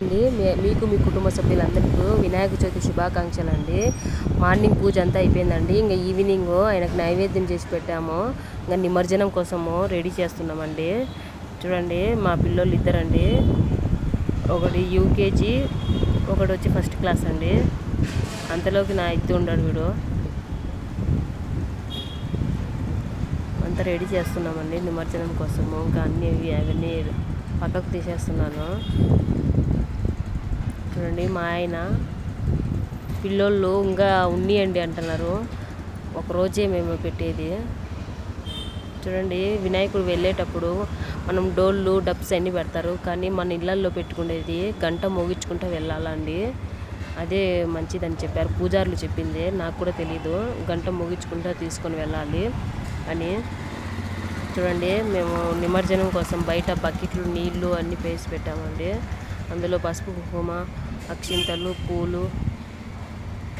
అండి మీకు మీ కుటుంబ సభ్యులందరికీ వినాయక చవితి శుభాకాంక్షలు అండి. మార్నింగ్ పూజ అంతా అయిపోయిందండి. ఇంకా ఈవినింగ్ ఆయనకు నైవేద్యం చేసి పెట్టాము. ఇంకా నిమజ్జనం కోసము రెడీ చేస్తున్నామండి. చూడండి మా పిల్లోళ్ళు ఇద్దరండి, ఒకటి యూకేజీ, ఒకటి వచ్చి ఫస్ట్ క్లాస్ అండి. అంతలోకి నా ఇద్దరు ఉన్నాడు వీడు. అంతా రెడీ చేస్తున్నామండి నిమజ్జనం కోసము. ఇంకా అవన్నీ పక్కకు తీసేస్తున్నాను. చూడండి మా ఆయన పిల్లోళ్ళు ఇంకా ఉన్నియండి అంటున్నారు. ఒకరోజే మేము పెట్టేది. చూడండి వినాయకుడు వెళ్ళేటప్పుడు మనం డోళ్ళు డబ్స్ అన్నీ పెడతారు, కానీ మన ఇళ్ళల్లో పెట్టుకునేది గంట మోగించుకుంటూ వెళ్ళాలండి. అదే మంచిదని చెప్పారు పూజారులు చెప్పింది, నాకు కూడా తెలీదు. గంట మోగించుకుంటూ తీసుకొని వెళ్ళాలి అని. చూడండి మేము నిమజ్జనం కోసం బయట బకెట్లు నీళ్లు అన్నీ పేసి పెట్టామండి. అందులో పసుపు కుంకుమ అక్షింతలు పూలు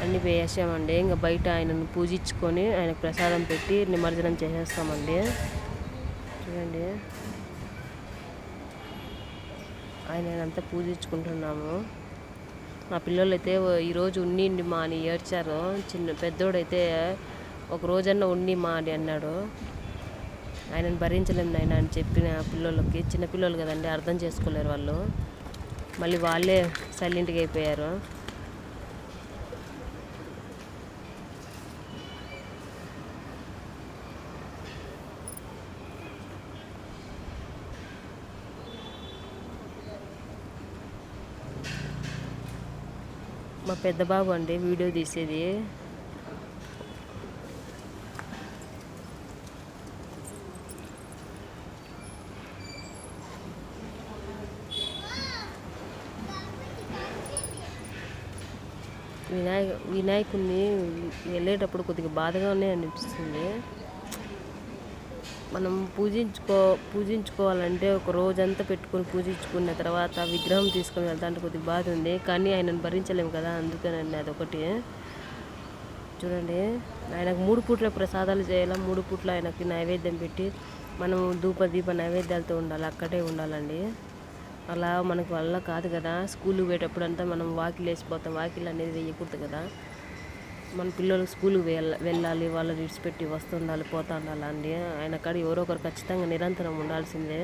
అన్నీ వేసామండి. ఇంకా బయట ఆయనను పూజించుకొని ఆయనకు ప్రసాదం పెట్టి నిమజ్జనం చేసేస్తామండి. చూడండి ఆయనంతా పూజించుకుంటున్నాము. మా పిల్లలు అయితే ఈరోజు ఉన్నిండి మా అని ఏడ్చారు. పెద్దోడైతే ఒక రోజన్నా ఉండి మా అని అన్నాడు. ఆయనను భరించలేము నాయన అని చెప్పిన పిల్లలకి, చిన్నపిల్లలు కదండి అర్థం చేసుకోలేరు వాళ్ళు. మళ్ళీ వాళ్ళే సైలెంట్గా అయిపోయారు. మా పెద్ద బాబు అండి వీడియో తీసేది. వినాయకుడిని వెళ్ళేటప్పుడు కొద్దిగా బాధగానే అనిపిస్తుంది. మనం పూజించుకోవాలంటే ఒక రోజంతా పెట్టుకొని పూజించుకున్న తర్వాత విగ్రహం తీసుకొని వెళ్తాంటే కొద్దిగా బాధ ఉంది, కానీ ఆయనను భరించలేము కదా, అందుకేనండి అదొకటి. చూడండి ఆయనకు 3 పూట్ల ప్రసాదాలు చేయాలా, 3 పూట్ల ఆయనకి నైవేద్యం పెట్టి మనం దీప నైవేద్యాలతో ఉండాలి, అక్కడే ఉండాలండి. అలా మనకు వల్ల కాదు కదా. స్కూల్కి పోయేటప్పుడు అంతా మనం వాకిలు వేసిపోతాం, వాకిలు అనేది వేయకూడదు కదా. మన పిల్లలు స్కూల్కి వెళ్ళాలి, వాళ్ళు విడిచిపెట్టి వస్తుండాలి, పోతా ఉండాలి అండి. ఆయన కాడ ఎవరో ఒకరు ఖచ్చితంగా నిరంతరం ఉండాల్సిందే.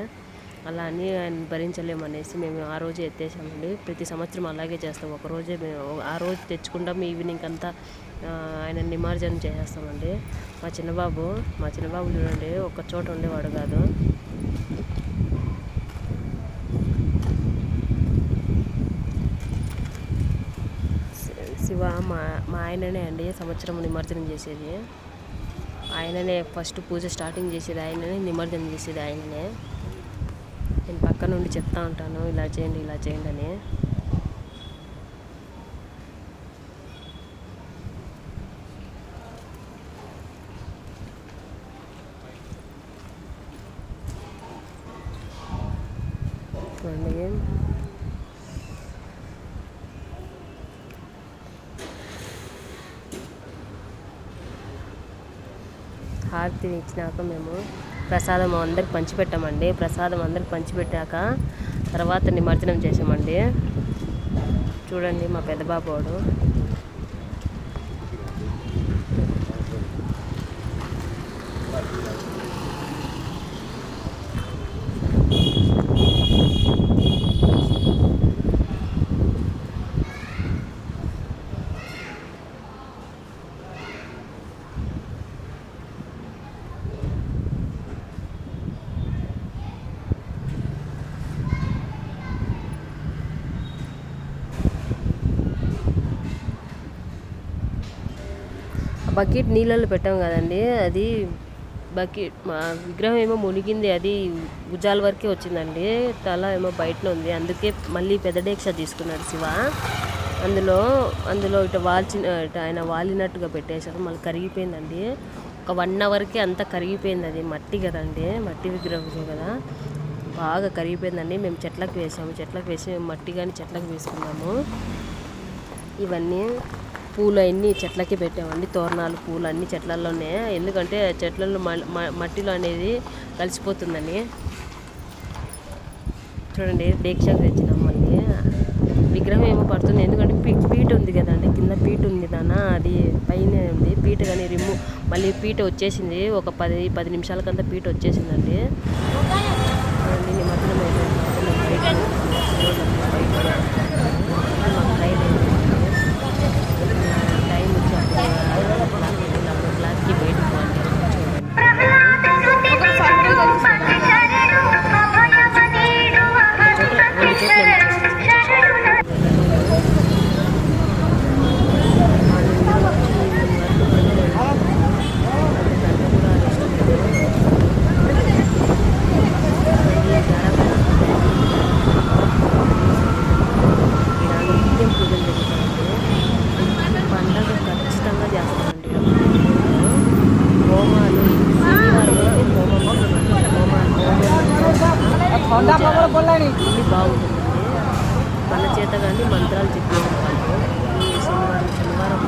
అలా అని ఆయన భరించలేమనేసి మేము ఆ రోజే ఎత్తేసామండి. ప్రతి సంవత్సరం అలాగే చేస్తాం. ఒకరోజే మేము ఆ రోజు తెచ్చుకుంటాం, ఈవినింగ్ అంతా ఆయన నిమజ్జనం చేసేస్తామండి. మా చిన్నబాబు చూడండి ఒక చోట ఉండేవాడు కాదు. శివ మా ఆయననే అండి సంవత్సరం నిమజ్జనం చేసేది ఆయననే. ఫస్ట్ పూజ స్టార్టింగ్ చేసేది ఆయననే, నిమజ్జనం చేసేది ఆయననే. నేను పక్క నుండి చెప్తా ఉంటాను, ఇలా చేయండి ఇలా చేయండి అని. చూడండి హారతిని ఇచ్చినాక మేము ప్రసాదం అందరికి పంచిపెట్టామండి. ప్రసాదం అందరికి పంచిపెట్టాక తర్వాత నిమజ్జనం చేసామండి. చూడండి మా పెద్ద బాబోడు బకెట్ నీళ్ళల్లో పెట్టాం కదండి, అది బకెట్ మా విగ్రహం ఏమో మునిగింది, అది భుజాల వరకే వచ్చిందండి, తల ఏమో బయటలో ఉంది. అందుకే మళ్ళీ పెద్ద డేక్ష తీసుకున్నాడు శివ. అందులో ఇటు ఆయన వాలినట్టుగా పెట్టేశారు. మళ్ళీ కరిగిపోయిందండి. ఒక 1 అవర్కి అంతా కరిగిపోయింది. అది మట్టి కదండి, మట్టి విగ్రహం కదా, బాగా కరిగిపోయిందండి. మేము చెట్లకు వేసి మట్టి కానీ చెట్లకు వేసుకున్నాము. ఇవన్నీ పూలు అన్నీ చెట్లకి పెట్టామండి. తోరణాలు పూలు అన్నీ చెట్లల్లోనే, ఎందుకంటే చెట్లలో మట్టిలో అనేది కలిసిపోతుందని. చూడండి డేక్షకు తెచ్చినాం మళ్ళీ. పీట ఉంది కదండి, కింద పీట ఉంది నాన్న, అది పైన ఉంది పీట, కానీ మళ్ళీ పీట వచ్చేసింది. ఒక 10 నిమిషాలకంతా పీట వచ్చేసిందండి. నిమజ్జనం అయిపోయింది. టైం వచ్చి 4:00కి బయటకు పోవాలి. పండగ ఖచ్చితంగా చేస్తామండి. హోమాలు అన్నీ బాగుంటుందండి. మన చేత కానీ మంత్రాలు చెప్పేవాళ్ళు. ఈ శనివారం